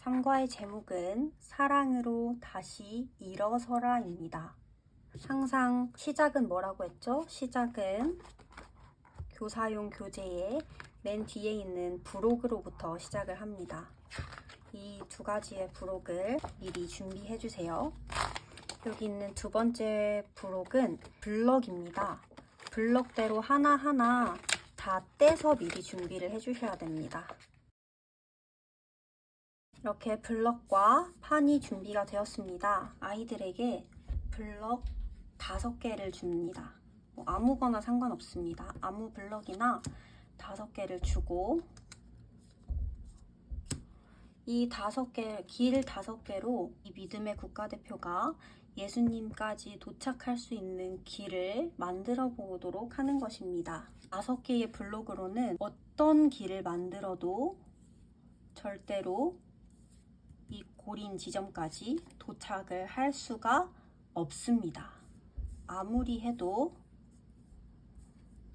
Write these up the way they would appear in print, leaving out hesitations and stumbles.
참과의 제목은 사랑으로 다시 일어서라입니다. 항상 시작은 뭐라고 했죠? 시작은 교사용 교재의 맨 뒤에 있는 부록으로부터 시작을 합니다. 이 두 가지의 부록을 미리 준비해 주세요. 여기 있는 두 번째 부록은 블럭입니다. 블럭대로 하나하나 다 떼서 미리 준비를 해 주셔야 됩니다. 이렇게 블럭과 판이 준비가 되었습니다. 아이들에게 블럭 5개를 줍니다. 아무거나 상관없습니다. 아무 블럭이나 5개를 주고 이 5개, 길 5개로 이 믿음의 국가대표가 예수님까지 도착할 수 있는 길을 만들어 보도록 하는 것입니다. 5개의 블록으로는 어떤 길을 만들어도 절대로 이 고린 지점까지 도착을 할 수가 없습니다. 아무리 해도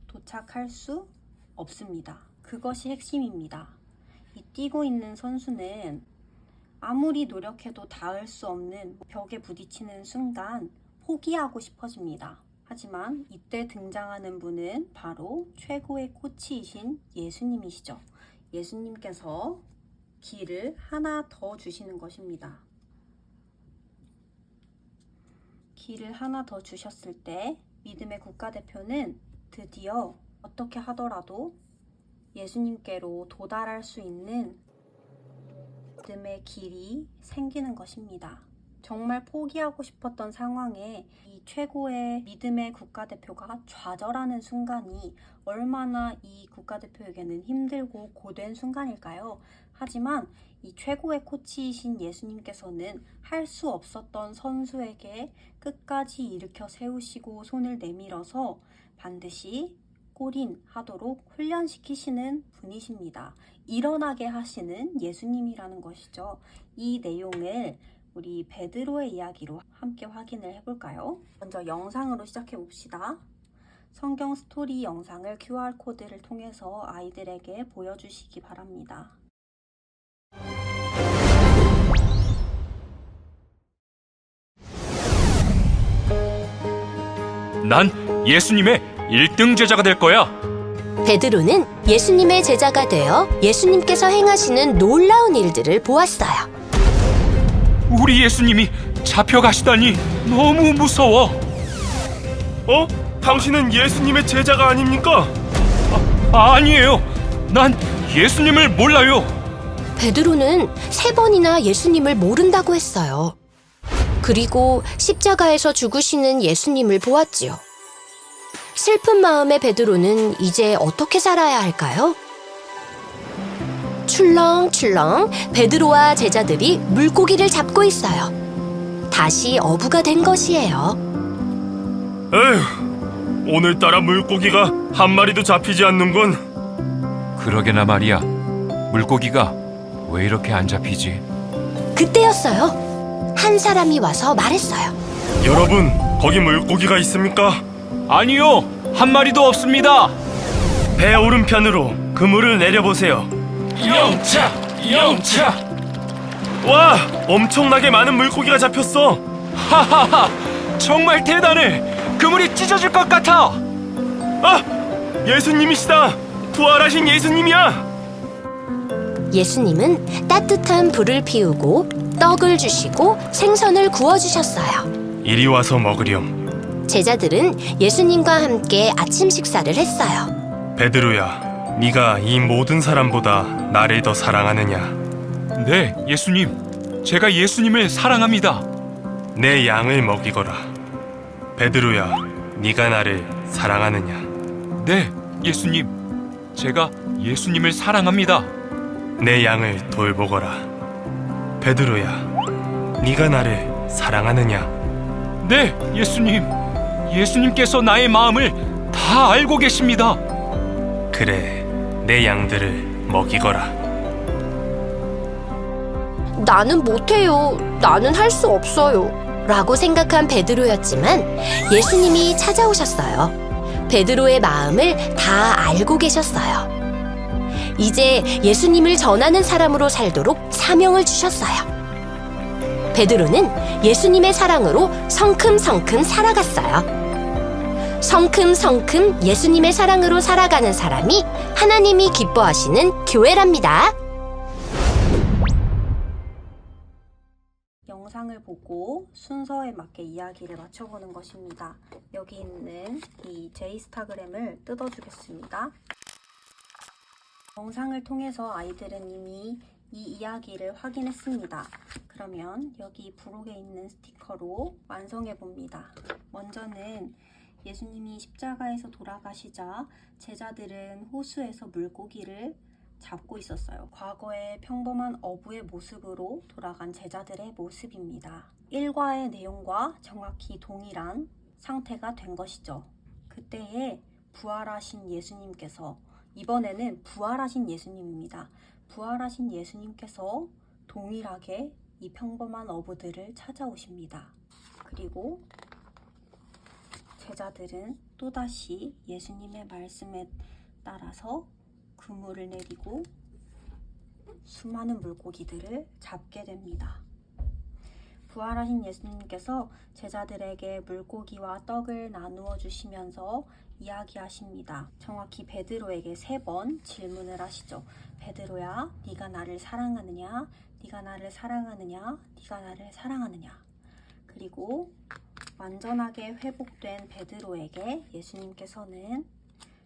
도착할 수 없습니다. 그것이 핵심입니다. 이 뛰고 있는 선수는 아무리 노력해도 닿을 수 없는 벽에 부딪히는 순간 포기하고 싶어집니다. 하지만 이때 등장하는 분은 바로 최고의 코치이신 예수님이시죠. 예수님께서 길을 하나 더 주시는 것입니다. 길을 하나 더 주셨을 때 믿음의 국가대표는 드디어 어떻게 하더라도 예수님께로 도달할 수 있는 믿음의 길이 생기는 것입니다. 정말 포기하고 싶었던 상황에 이 최고의 믿음의 국가대표가 좌절하는 순간이 얼마나 이 국가대표에게는 힘들고 고된 순간일까요? 하지만 이 최고의 코치이신 예수님께서는 할 수 없었던 선수에게 끝까지 일으켜 세우시고 손을 내밀어서 반드시 골인하도록 훈련시키시는 분이십니다. 일어나게 하시는 예수님이라는 것이죠. 이 내용을 우리 베드로의 이야기로 함께 확인을 해볼까요? 먼저 영상으로 시작해 봅시다. 성경 스토리 영상을 QR코드를 통해서 아이들에게 보여주시기 바랍니다. 난 예수님의 1등 제자가 될 거야. 베드로는 예수님의 제자가 되어 예수님께서 행하시는 놀라운 일들을 보았어요. 우리 예수님이 잡혀가시다니 너무 무서워. 당신은 예수님의 제자가 아닙니까? 아니에요. 난 예수님을 몰라요. 베드로는 3번이나 예수님을 모른다고 했어요. 그리고 십자가에서 죽으시는 예수님을 보았지요. 슬픈 마음의 베드로는 이제 어떻게 살아야 할까요? 출렁출렁 베드로와 제자들이 물고기를 잡고 있어요. 다시 어부가 된 것이에요. 에휴, 오늘따라 물고기가 한 마리도 잡히지 않는군. 그러게나 말이야. 물고기가 왜 이렇게 안 잡히지? 그때였어요. 한 사람이 와서 말했어요. 여러분, 거기 물고기가 있습니까? 아니요, 한 마리도 없습니다. 배 오른편으로 그물을 내려보세요. 영차! 와, 엄청나게 많은 물고기가 잡혔어. 하하하, 정말 대단해. 그물이 찢어질 것 같아. 예수님이시다. 부활하신 예수님이야. 예수님은 따뜻한 불을 피우고 떡을 주시고 생선을 구워주셨어요. 이리 와서 먹으렴. 제자들은 예수님과 함께 아침 식사를 했어요. 베드로야, 네가 이 모든 사람보다 나를 더 사랑하느냐? 네, 예수님. 제가 예수님을 사랑합니다. 내 양을 먹이거라. 베드로야, 네가 나를 사랑하느냐? 네, 예수님. 제가 예수님을 사랑합니다. 내 양을 돌보거라. 베드로야, 네가 나를 사랑하느냐? 네, 예수님. 예수님께서 나의 마음을 다 알고 계십니다. 그래, 내 양들을 먹이거라. 나는 못해요. 나는 할 수 없어요. 라고 생각한 베드로였지만 예수님이 찾아오셨어요. 베드로의 마음을 다 알고 계셨어요. 이제 예수님을 전하는 사람으로 살도록 사명을 주셨어요. 베드로는 예수님의 사랑으로 성큼성큼 살아갔어요. 성큼성큼 예수님의 사랑으로 살아가는 사람이 하나님이 기뻐하시는 교회랍니다. 영상을 보고 순서에 맞게 이야기를 맞춰보는 것입니다. 여기 있는 이 제이스타그램을 뜯어주겠습니다. 영상을 통해서 아이들은 이미 이 이야기를 확인했습니다. 그러면 여기 부록에 있는 스티커로 완성해 봅니다. 먼저는 예수님이 십자가에서 돌아가시자 제자들은 호수에서 물고기를 잡고 있었어요. 과거의 평범한 어부의 모습으로 돌아간 제자들의 모습입니다. 일과의 내용과 정확히 동일한 상태가 된 것이죠. 그때에 부활하신 예수님께서, 이번에는 부활하신 예수님입니다. 부활하신 예수님께서 동일하게 이 평범한 어부들을 찾아오십니다. 그리고 제자들은 또다시 예수님의 말씀에 따라서 그물을 내리고 수많은 물고기들을 잡게 됩니다. 부활하신 예수님께서 제자들에게 물고기와 떡을 나누어 주시면서 이야기하십니다. 정확히 베드로에게 3번 질문을 하시죠. 베드로야, 네가 나를 사랑하느냐? 네가 나를 사랑하느냐? 네가 나를 사랑하느냐? 그리고 완전하게 회복된 베드로에게 예수님께서는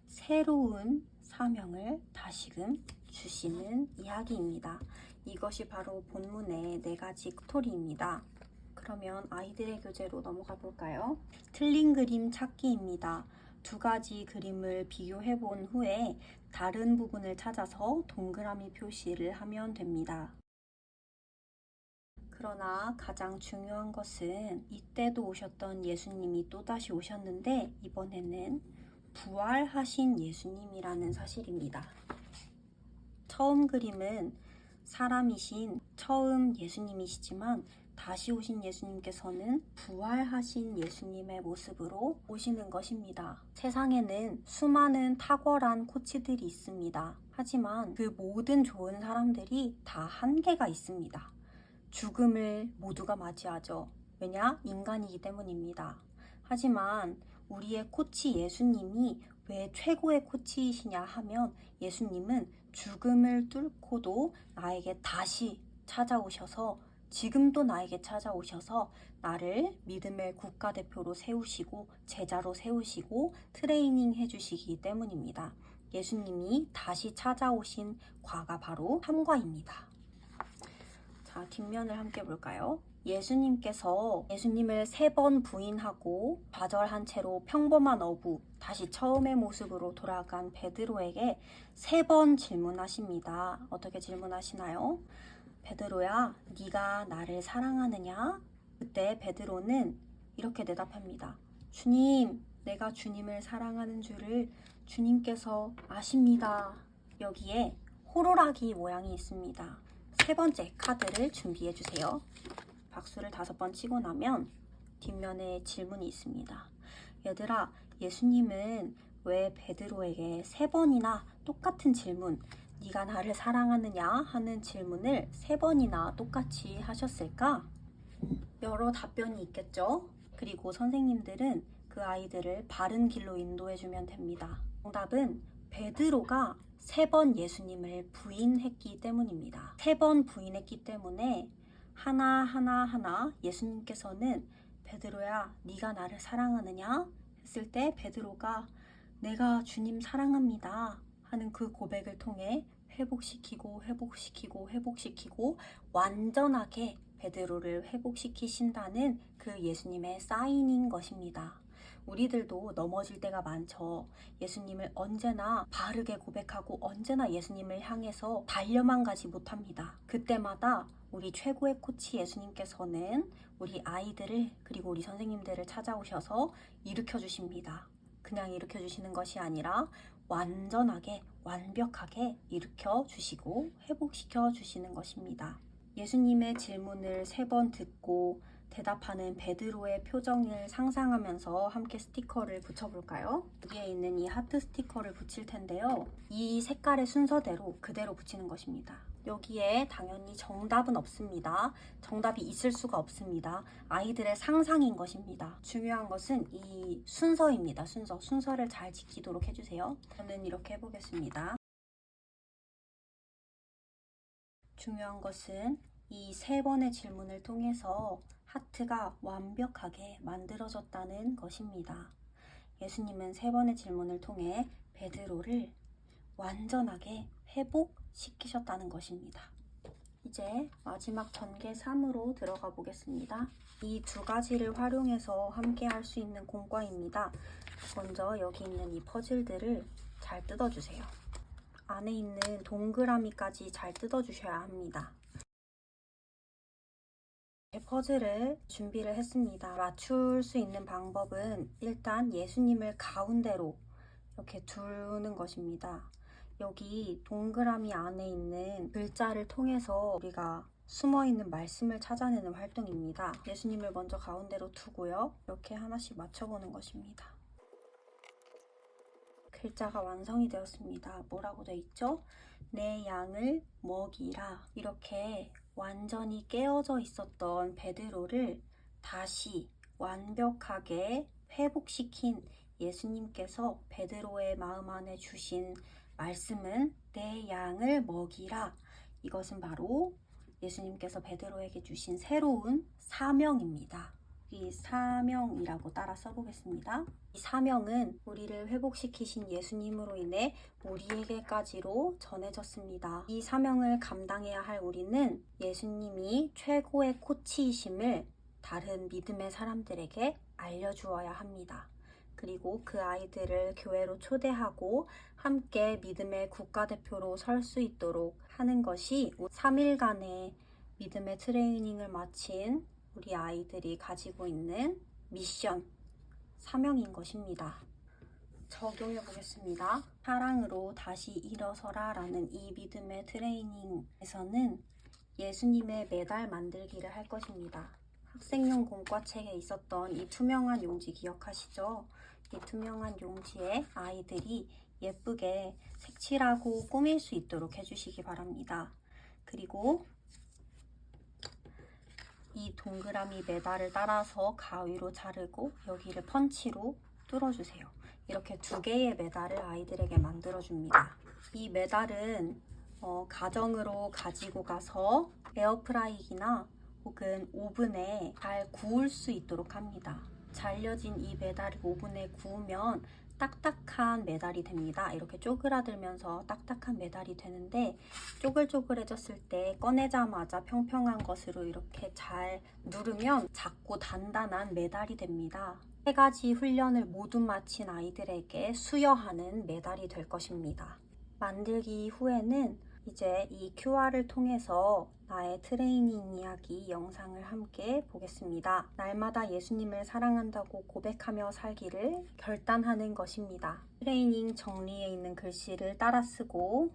새로운 사명을 다시금 주시는 이야기입니다. 이것이 바로 본문의 4가지 스토리입니다. 그러면 아이들의 교재로 넘어가 볼까요? 틀린 그림 찾기입니다. 2가지 그림을 비교해 본 후에 다른 부분을 찾아서 동그라미 표시를 하면 됩니다. 그러나 가장 중요한 것은 이때도 오셨던 예수님이 또다시 오셨는데 이번에는 부활하신 예수님이라는 사실입니다. 처음 그림은 사람이신 처음 예수님이시지만 다시 오신 예수님께서는 부활하신 예수님의 모습으로 오시는 것입니다. 세상에는 수많은 탁월한 코치들이 있습니다. 하지만 그 모든 좋은 사람들이 다 한계가 있습니다. 죽음을 모두가 맞이하죠. 왜냐? 인간이기 때문입니다. 하지만 우리의 코치 예수님이 왜 최고의 코치이시냐 하면 예수님은 죽음을 뚫고도 나에게 다시 찾아오셔서 지금도 나에게 찾아오셔서 나를 믿음의 국가대표로 세우시고 제자로 세우시고 트레이닝 해주시기 때문입니다. 예수님이 다시 찾아오신 과가 바로 3과입니다. 자, 뒷면을 함께 볼까요? 예수님께서 예수님을 3번 부인하고 좌절한 채로 평범한 어부, 다시 처음의 모습으로 돌아간 베드로에게 3번 질문하십니다. 어떻게 질문하시나요? 베드로야, 네가 나를 사랑하느냐? 그때 베드로는 이렇게 대답합니다. 주님, 내가 주님을 사랑하는 줄을 주님께서 아십니다. 여기에 호루라기 모양이 있습니다. 3번째 카드를 준비해 주세요. 박수를 5번 치고 나면 뒷면에 질문이 있습니다. 얘들아, 예수님은 왜 베드로에게 3번이나 똑같은 질문, 네가 나를 사랑하느냐 하는 질문을 3번이나 똑같이 하셨을까? 여러 답변이 있겠죠? 그리고 선생님들은 그 아이들을 바른 길로 인도해주면 됩니다. 정답은 베드로가 3번 예수님을 부인했기 때문입니다. 3번 부인했기 때문에 하나 예수님께서는 베드로야, 네가 나를 사랑하느냐? 했을 때 베드로가 내가 주님 사랑합니다 하는 그 고백을 통해 회복시키고 완전하게 베드로를 회복시키신다는 그 예수님의 사인인 것입니다. 우리들도 넘어질 때가 많죠. 예수님을 언제나 바르게 고백하고 언제나 예수님을 향해서 달려만 가지 못합니다. 그때마다 우리 최고의 코치 예수님께서는 우리 아이들을 그리고 우리 선생님들을 찾아오셔서 일으켜 주십니다. 그냥 일으켜 주시는 것이 아니라 완전하게 완벽하게 일으켜 주시고 회복시켜 주시는 것입니다. 예수님의 질문을 3번 듣고 대답하는 베드로의 표정을 상상하면서 함께 스티커를 붙여볼까요? 여기에 있는 이 하트 스티커를 붙일 텐데요. 이 색깔의 순서대로 그대로 붙이는 것입니다. 여기에 당연히 정답은 없습니다. 정답이 있을 수가 없습니다. 아이들의 상상인 것입니다. 중요한 것은 이 순서입니다. 순서를 잘 지키도록 해주세요. 저는 이렇게 해보겠습니다. 중요한 것은 이 3번의 질문을 통해서 하트가 완벽하게 만들어졌다는 것입니다. 예수님은 3번의 질문을 통해 베드로를 완전하게 회복시키셨다는 것입니다. 이제 마지막 전개 3으로 들어가 보겠습니다. 이 2가지를 활용해서 함께 할 수 있는 공과입니다. 먼저 여기 있는 이 퍼즐들을 잘 뜯어주세요. 안에 있는 동그라미까지 잘 뜯어주셔야 합니다. 퍼즐을 준비를 했습니다. 맞출 수 있는 방법은 일단 예수님을 가운데로 이렇게 두는 것입니다. 여기 동그라미 안에 있는 글자를 통해서 우리가 숨어있는 말씀을 찾아내는 활동입니다. 예수님을 먼저 가운데로 두고요. 이렇게 하나씩 맞춰보는 것입니다. 글자가 완성이 되었습니다. 뭐라고 되어 있죠? 내 양을 먹이라. 이렇게 완전히 깨어져 있었던 베드로를 다시 완벽하게 회복시킨 예수님께서 베드로의 마음 안에 주신 말씀은 내 양을 먹이라. 이것은 바로 예수님께서 베드로에게 주신 새로운 사명입니다. 이 사명이라고 따라 써보겠습니다. 이 사명은 우리를 회복시키신 예수님으로 인해 우리에게까지로 전해졌습니다. 이 사명을 감당해야 할 우리는 예수님이 최고의 코치이심을 다른 믿음의 사람들에게 알려주어야 합니다. 그리고 그 아이들을 교회로 초대하고 함께 믿음의 국가대표로 설 수 있도록 하는 것이 3일간의 믿음의 트레이닝을 마친 우리 아이들이 가지고 있는 미션, 사명인 것입니다. 적용해 보겠습니다. 사랑으로 다시 일어서라 라는 이 믿음의 트레이닝에서는 예수님의 메달 만들기를 할 것입니다. 학생용 공과책에 있었던 이 투명한 용지 기억하시죠? 이 투명한 용지에 아이들이 예쁘게 색칠하고 꾸밀 수 있도록 해주시기 바랍니다. 그리고 이 동그라미 메달을 따라서 가위로 자르고 여기를 펀치로 뚫어주세요. 이렇게 2개의 메달을 아이들에게 만들어줍니다. 이 메달은 가정으로 가지고 가서 에어프라이기나 혹은 오븐에 잘 구울 수 있도록 합니다. 잘려진 이 메달을 오븐에 구우면 딱딱한 메달이 됩니다. 이렇게 쪼그라들면서 딱딱한 메달이 되는데 쪼글쪼글해졌을 때 꺼내자마자 평평한 것으로 이렇게 잘 누르면 작고 단단한 메달이 됩니다. 3가지 훈련을 모두 마친 아이들에게 수여하는 메달이 될 것입니다. 만들기 후에는 이제 이 QR을 통해서 나의 트레이닝 이야기 영상을 함께 보겠습니다. 날마다 예수님을 사랑한다고 고백하며 살기를 결단하는 것입니다. 트레이닝 정리에 있는 글씨를 따라 쓰고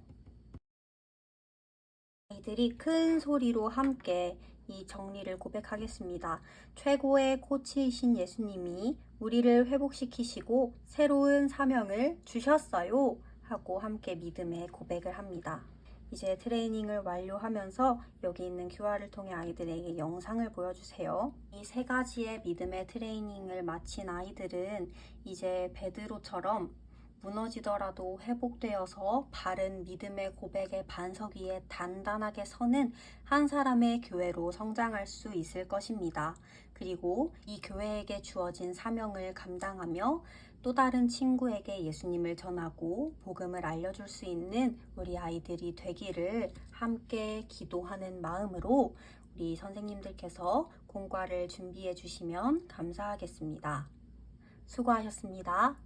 아이들이 큰 소리로 함께 이 정리를 고백하겠습니다. 최고의 코치이신 예수님이 우리를 회복시키시고 새로운 사명을 주셨어요 하고 함께 믿음의 고백을 합니다. 이제 트레이닝을 완료하면서 여기 있는 QR을 통해 아이들에게 영상을 보여주세요. 이 3가지의 믿음의 트레이닝을 마친 아이들은 이제 베드로처럼 무너지더라도 회복되어서 바른 믿음의 고백의 반석 위에 단단하게 서는 한 사람의 교회로 성장할 수 있을 것입니다. 그리고 이 교회에게 주어진 사명을 감당하며 또 다른 친구에게 예수님을 전하고 복음을 알려줄 수 있는 우리 아이들이 되기를 함께 기도하는 마음으로 우리 선생님들께서 공과를 준비해 주시면 감사하겠습니다. 수고하셨습니다.